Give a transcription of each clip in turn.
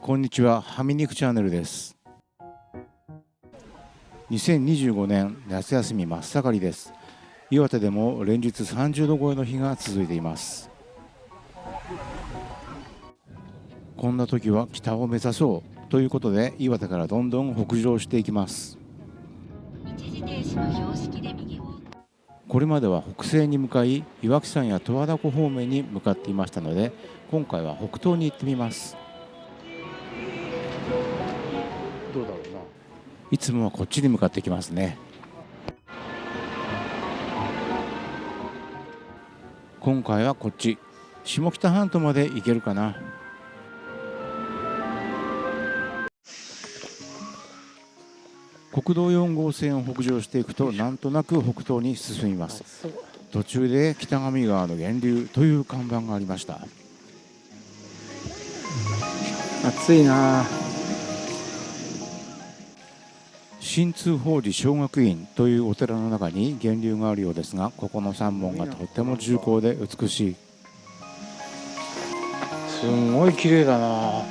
こんにちは、はみ肉チャンネルです。2025年夏休み真っ盛りです。岩手でも連日30度超えの日が続いています。こんな時は北を目指そうということで、岩手からどんどん北上していきます。これまでは北西に向かい、岩木山や十和田湖方面に向かっていましたので、今回は北東に行ってみます。どうだろうな。いつもはこっちに向かってきますね。今回はこっち、下北半島まで行けるかな。国道4号線を北上していくと、なんとなく北東に進みます。途中で北上川の源流という看板がありました。暑いな。新通法寺小学院というお寺の中に源流があるようですが、ここの三門がとても重厚で美しい。すんごい綺麗だな。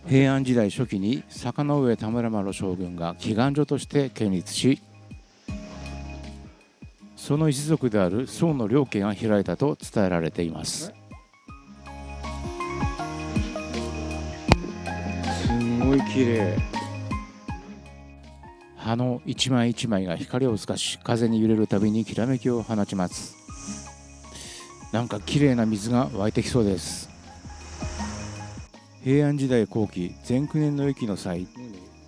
平安時代初期に坂上田村麻呂将軍が祈願所として建立し、その一族である宋の両家が開いたと伝えられています。すごい綺麗。葉の一枚一枚が光を透かし、風に揺れるたびにきらめきを放ちます。なんか綺麗な水が湧いてきそうです。平安時代後期、前9年の役の際、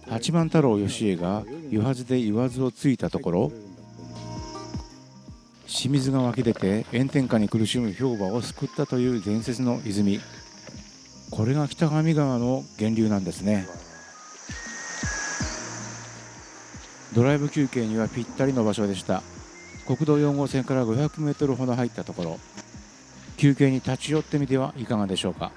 八幡太郎義家が湯はずで言わずをついたところ、清水が湧き出て炎天下に苦しむ兵馬を救ったという伝説の泉。これが北上川の源流なんですね。ドライブ休憩にはぴったりの場所でした。国道4号線から500メートルほど入ったところ、休憩に立ち寄ってみてはいかがでしょうか。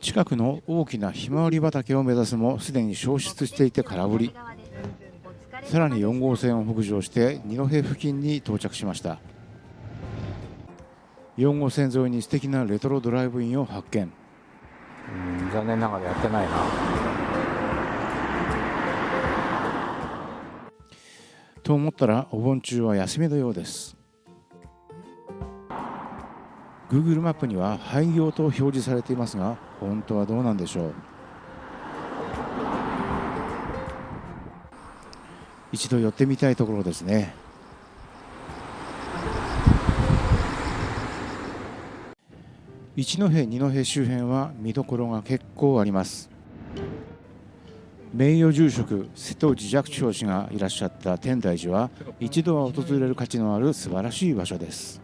近くの大きなひまわり畑を目指すもすでに消失していて空振り。さらに4号線を北上して二戸付近に到着しました。4号線沿いに素敵なレトロドライブインを発見。残念ながらやってないな。と思ったらお盆中は休みのようです。Google マップには廃業と表示されていますが、本当はどうなんでしょう。一度寄ってみたいところですね。一戸二戸周辺は見どころが結構あります。名誉住職瀬戸内寂聴氏がいらっしゃった天台寺は一度は訪れる価値のある素晴らしい場所です。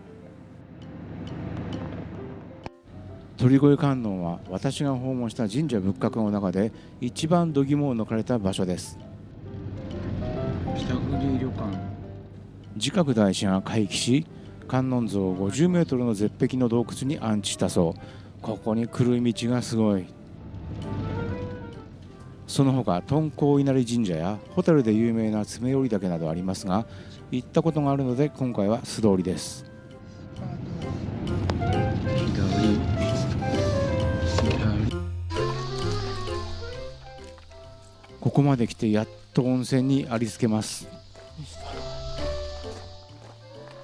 鳥越観音は私が訪問した神社仏閣の中で一番度肝を抜かれた場所です。北国旅館、慈覚大師が回帰し、観音像50メートルの絶壁の洞窟に安置したそう。ここに来る道がすごい。その他、敦煌稲荷神社やホタルで有名な爪折岳などありますが、行ったことがあるので今回は素通りです。ここまで来てやっと温泉にありつけます。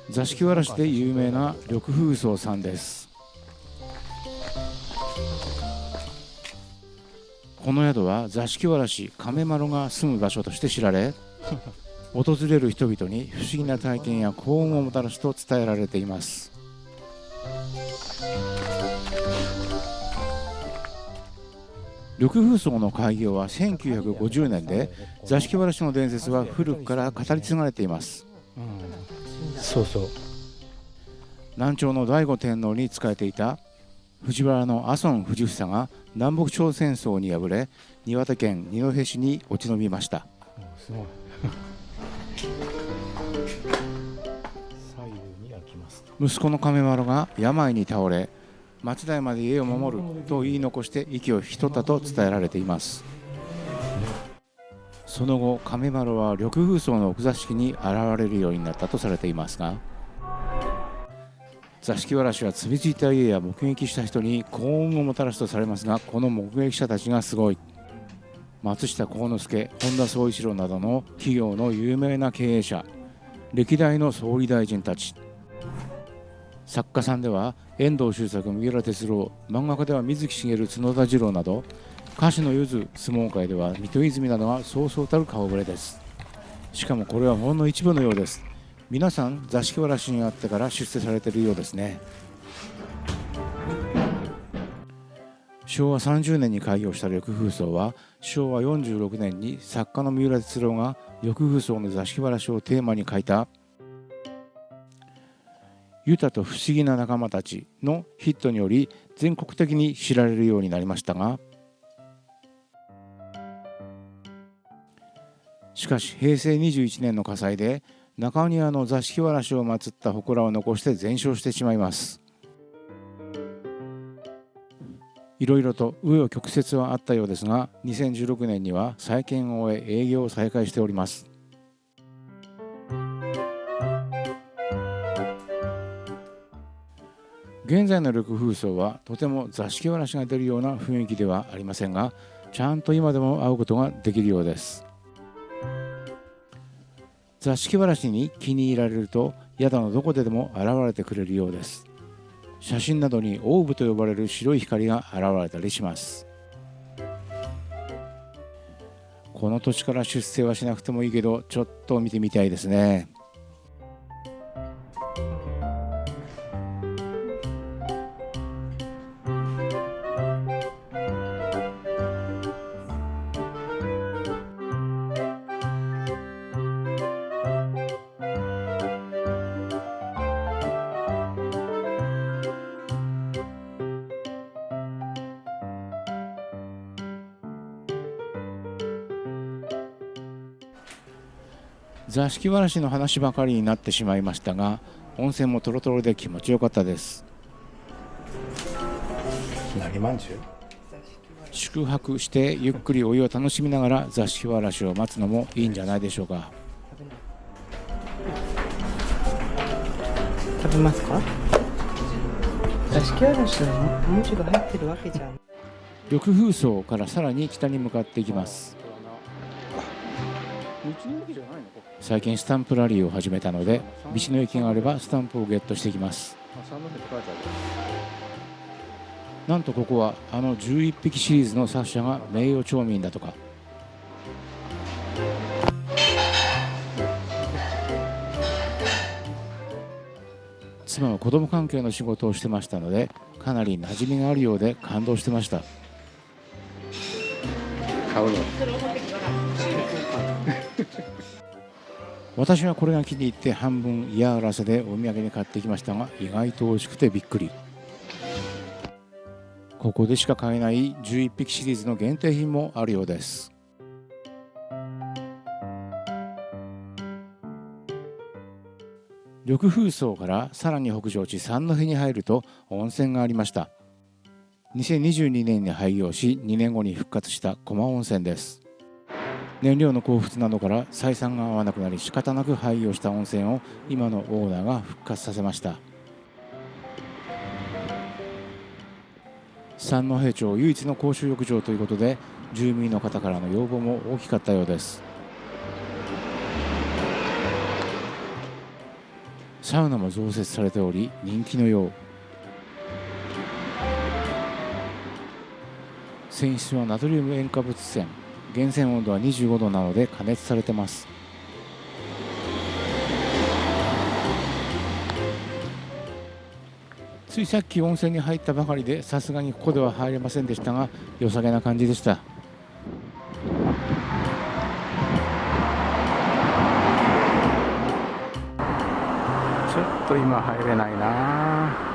座敷わらしで有名な緑風荘さんです。この宿は座敷わらし亀麻呂が住む場所として知られ、訪れる人々に不思議な体験や幸運をもたらすと伝えられています。緑風荘の開業は1950年で、座敷わらしの伝説は古くから語り継がれています。そうそう。南朝の醍醐天皇に仕えていた藤原の阿孫藤房が南北朝戦争に敗れ、岩手県二戸市に落ち延びました。すごい息子の亀麻呂が病に倒れ、松代まで家を守ると言い残して息を引き取ったと伝えられています。その後、亀丸は緑風荘の奥座敷に現れるようになったとされていますが、座敷わらしは飛びついた家や目撃した人に幸運をもたらすとされますが、この目撃者たちがすごい。松下幸之助、本田宗一郎などの企業の有名な経営者、歴代の総理大臣たち、作家さんでは遠藤周作、三浦哲郎、漫画家では水木しげる、角田次郎など、歌手のゆず、相撲界では水戸泉などがそうそうたる顔ぶれです。しかもこれはほんの一部のようです。皆さん座敷わらしにあってから出世されているようですね。昭和30年に開業した緑風荘は、昭和46年に作家の三浦哲郎が緑風荘の座敷わらしをテーマに書いたユタと不思議な仲間たちのヒットにより全国的に知られるようになりましたが、しかし平成21年の火災で中庭の座敷わらしを祀った祠を残して全焼してしまいます。いろいろと紆余曲折はあったようですが、2016年には再建を終え営業を再開しております。現在の緑風荘はとても座敷わらしが出るような雰囲気ではありませんが、ちゃんと今でも会うことができるようです。座敷わらしに気に入られると宿のどこでも現れてくれるようです。写真などにオーブと呼ばれる白い光が現れたりします。この土地から出世はしなくてもいいけど、ちょっと見てみたいですね。座敷わらしの話ばかりになってしまいましたが、温泉もトロトロで気持ちよかったです。何まんじゅう？宿泊してゆっくりお湯を楽しみながら座敷わらしを待つのもいいんじゃないでしょうか。食べますか？座敷わらしの文字が入ってるわけじゃん。緑風荘からさらに北に向かっていきます。最近スタンプラリーを始めたので、道の駅があればスタンプをゲットしていきます。なんとここはあの11匹シリーズの作者が名誉町民だとか。妻は子ども関係の仕事をしてましたので、かなり馴染みがあるようで感動してました。買うの？私はこれが気に入って半分嫌がらせでお土産に買ってきましたが、意外と美味しくてびっくり。ここでしか買えない11匹シリーズの限定品もあるようです。緑風荘からさらに北上地三戸に入ると温泉がありました。2022年に廃業し2年後に復活した駒温泉です。燃料の鉱物などから採算が合わなくなり仕方なく廃業した温泉を今のオーナーが復活させました。三戸町唯一の公衆浴場ということで、住民の方からの要望も大きかったようです。サウナも増設されており人気のよう。泉質はナトリウム塩化物泉、源泉温度は25度なので加熱されてます。ついさっき温泉に入ったばかりで、さすがにここでは入れませんでしたが、良さげな感じでした。ちょっと今入れないな。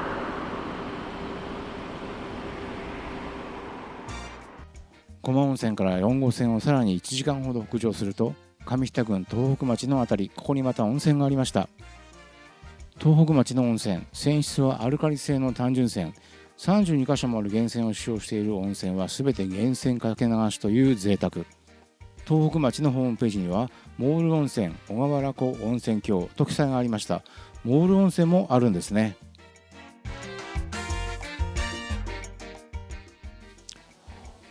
駒温泉から4号線をさらに1時間ほど北上すると、上北郡東北町のあたり、ここにまた温泉がありました。東北町の温泉、泉質はアルカリ性の単純泉、32カ所もある源泉を使用している温泉は全て源泉かけ流しという贅沢。東北町のホームページにはモール温泉小川原湖温泉郷と記載がありました。モール温泉もあるんですね。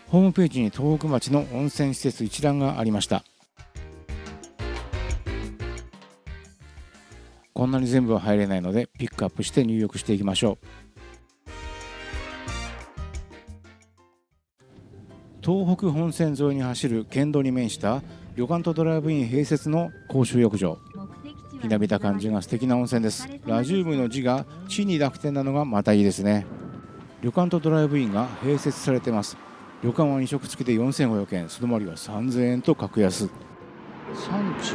ホームページに東北町の温泉施設一覧がありました。こんなに全部は入れないのでピックアップして入浴していきましょう。東北本線沿いに走る県道に面した旅館とドライブイン併設の公衆浴場。ひなびた感じが素敵な温泉です。ラジウムの字が地に濁点なのがまたいいですね。旅館とドライブインが併設されています。旅館は2食付きで4500円、素泊まりは3000円と格安。産地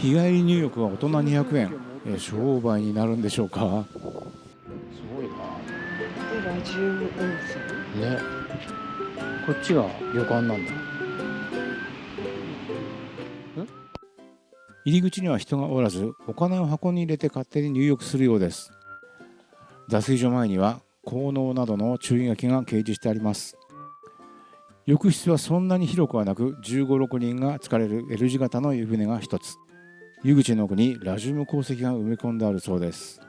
日帰り入浴は大人200円。商売になるんでしょうか。すごいな。でラジウム温泉ね、こっちが旅館なんだ。入り口には人がおらず、お金を箱に入れて勝手に入浴するようです。脱衣所前には効能などの注意書きが掲示してあります。浴室はそんなに広くはなく、15、6人が浸かれる L 字型の湯船が1つ。湯口の奥にラジウム鉱石が埋め込んであるそうです。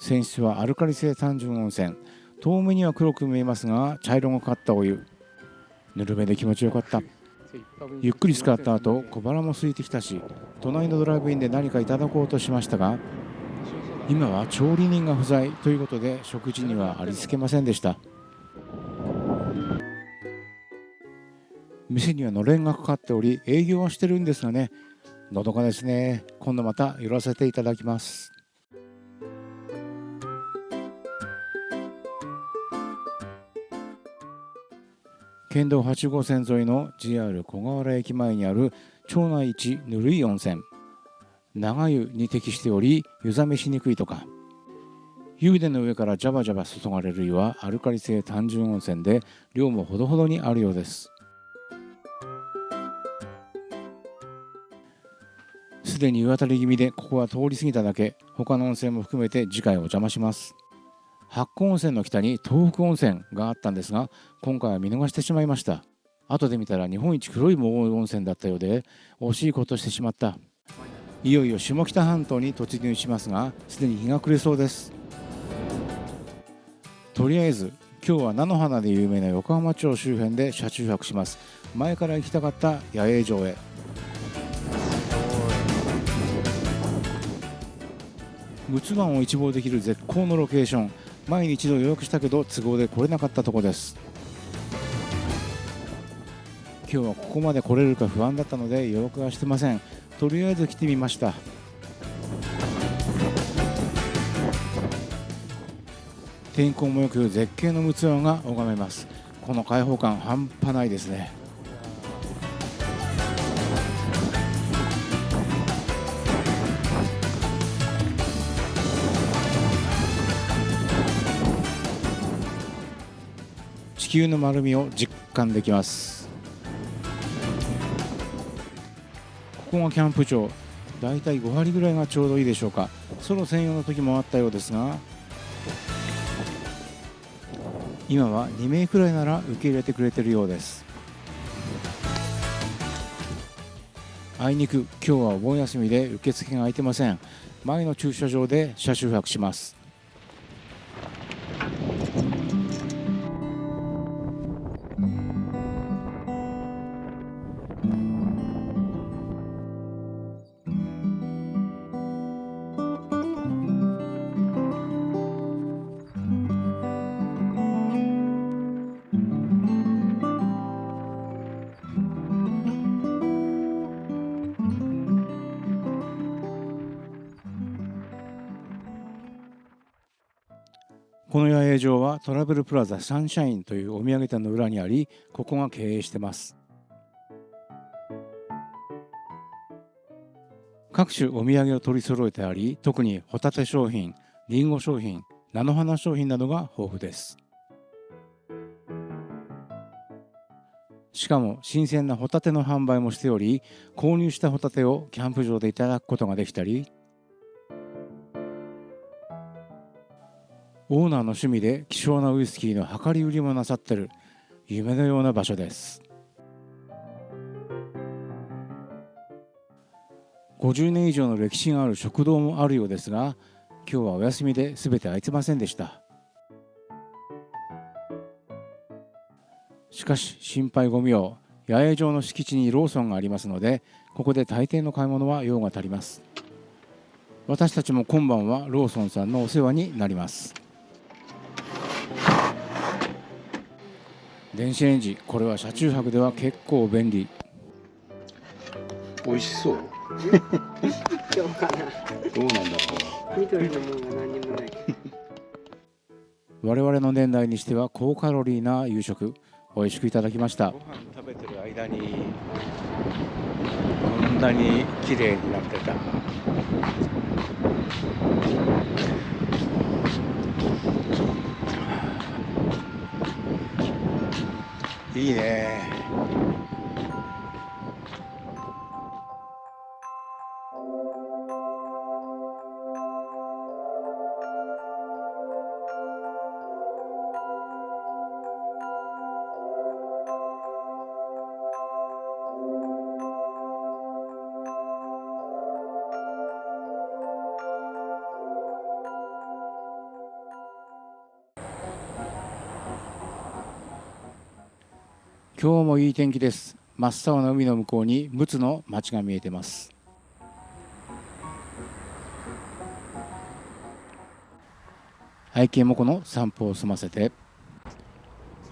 泉質はアルカリ性単純温泉。遠目には黒く見えますが茶色がかったお湯。ぬるめで気持ちよかった。ゆっくり使った後、小腹も空いてきたし、隣のドライブインで何かいただこうとしましたが、今は調理人が不在ということで食事にはありつけませんでした。店にはのれんがかかっており営業はしてるんですがね、のどかですね。今度また寄らせていただきます。県道8号線沿いの JR 小河原駅前にある町内一ぬるい温泉。長湯に適しており湯冷めしにくいとか。湯船の上からジャバジャバ注がれる湯はアルカリ性単純温泉で量もほどほどにあるようです。すでに湯あたり気味でここは通り過ぎただけ。他の温泉も含めて次回お邪魔します。八甲温泉の北に東北温泉があったんですが、今回は見逃してしまいました。後で見たら日本一黒いモール温泉だったようで惜しいことしてしまった。いよいよ下北半島に突入しますが、すでに日が暮れそうです。とりあえず今日は菜の花で有名な横浜町周辺で車中泊します。前から行きたかった野営場へ。陸奥湾を一望できる絶好のロケーション。前に一度予約したけど都合で来れなかったとこです。今日はここまで来れるか不安だったので予約はしてません。とりあえず来てみました。天候もよく絶景の陸奥湾が拝めます。この開放感半端ないですね。地球の丸みを実感できます。ここがキャンプ場。だいたい5針ぐらいがちょうどいいでしょうか。ソロ専用の時もあったようですが、今は2名くらいなら受け入れてくれているようです。あいにく今日はお盆休みで受付が空いてません。前の駐車場で車中泊します。この野営場はトラベルプラザサンシャインというお土産店の裏にあり、ここが経営してます。各種お土産を取り揃えてあり、特にホタテ商品、リンゴ商品、菜の花商品などが豊富です。しかも新鮮なホタテの販売もしており、購入したホタテをキャンプ場でいただくことができたり、オーナーの趣味で希少なウイスキーの量り売りもなさってる夢のような場所です。50年以上の歴史がある食堂もあるようですが、今日はお休みで全て空いてませんでした。しかし心配ご無用、野営場の敷地にローソンがありますので、ここで大抵の買い物は用が足ります。私たちも今晩はローソンさんのお世話になります。電子レンジ、これは車中泊では結構便利。美味しそう。今日かな。どうなんだろ緑のものが何にもない。我々の年代にしては高カロリーな夕食、美味しくいただきました。ご飯食べてる間にこんなに綺麗になってた。いいね。今日もいい天気です。真っ青な海の向こうに陸奥の町が見えてます。愛犬もこの散歩を済ませて、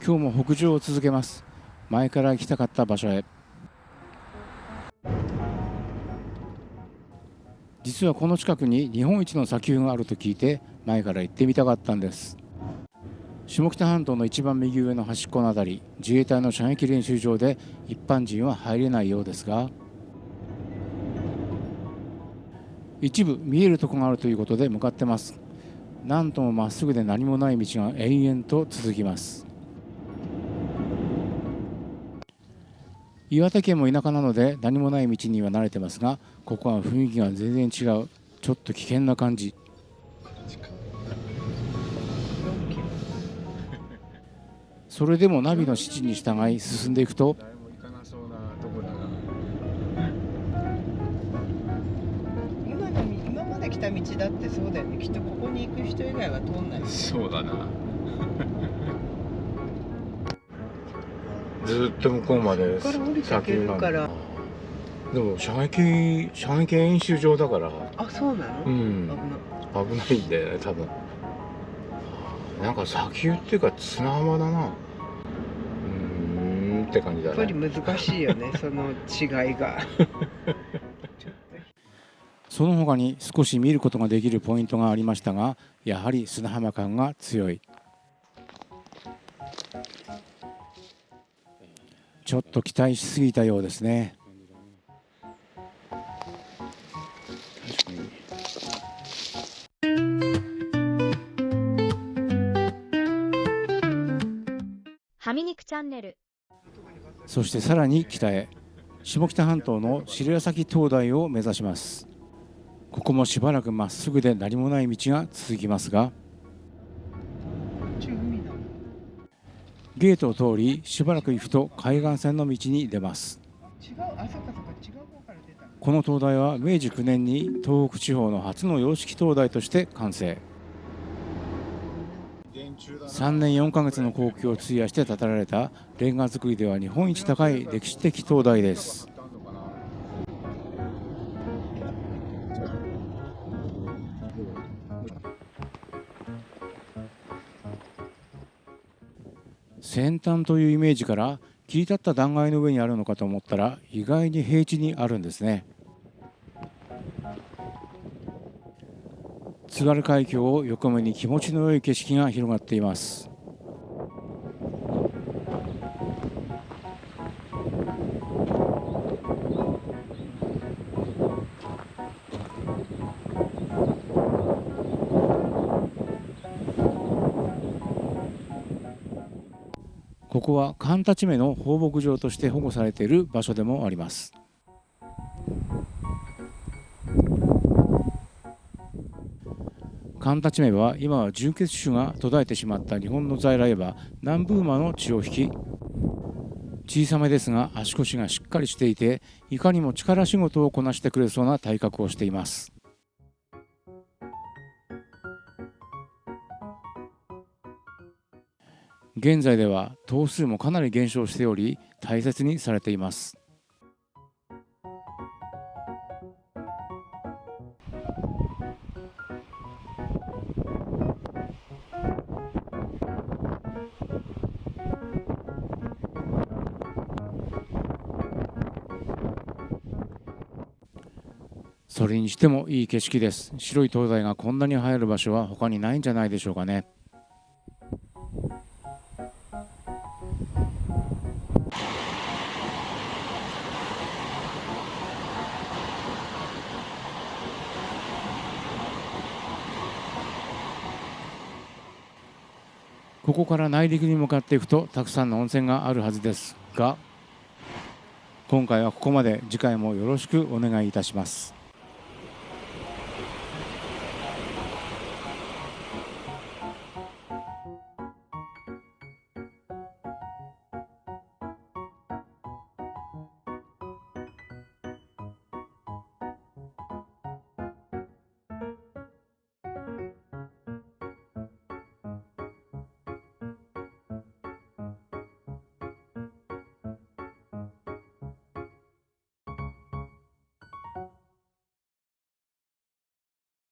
今日も北上を続けます。前から行きたかった場所へ。実はこの近くに日本一の砂丘があると聞いて、前から行ってみたかったんです。下北半島の一番右上の端っこのあたり、自衛隊の射撃練習場で一般人は入れないようですが、一部見えるところがあるということで向かってます。なんともまっすぐで何もない道が延々と続きます。岩手県も田舎なので何もない道には慣れてますが、ここは雰囲気が全然違う。ちょっと危険な感じ。それでもナビの指示に従い進んでいくと、誰も行かなそうなとこだな。今まで来た道だってそうだよね。きっとここに行く人以外は通んない。そうだな。ずっと向こうまでここから降りていけるから。でも射撃演習場だから、あ、そうなの？うん、危ないんだよね多分。なんか砂丘っていうか砂浜だな。って感じだね。やっぱり難しいよねその違いが。その他に少し見ることができるポイントがありましたが、やはり砂浜感が強い。ちょっと期待しすぎたようですね。はみ肉チャンネル。そしてさらに北へ、下北半島の白矢崎灯台を目指します。ここもしばらくまっすぐで何もない道が続きますが、ゲートを通りしばらく行くと海岸線の道に出ます。この灯台は明治9年に東北地方の初の洋式灯台として完成。3年4ヶ月の工期を費やして建てられたレンガ造りでは日本一高い歴史的灯台です。先端というイメージから切り立った断崖の上にあるのかと思ったら、意外に平地にあるんですね。津軽海峡を横目に気持ちの良い景色が広がっています。ここはカンタチメの放牧場として保護されている場所でもあります。カンタチメバは今は充血種が途絶えてしまった日本の在来馬南部馬の血を引き、小さめですが足腰がしっかりしていて、いかにも力仕事をこなしてくれそうな体格をしています。現在では頭数もかなり減少しており、大切にされています。それにしてもいい景色です。白い灯台がこんなに映える場所は他にないんじゃないでしょうかね。ここから内陸に向かっていくとたくさんの温泉があるはずですが、今回はここまで。次回もよろしくお願いいたします。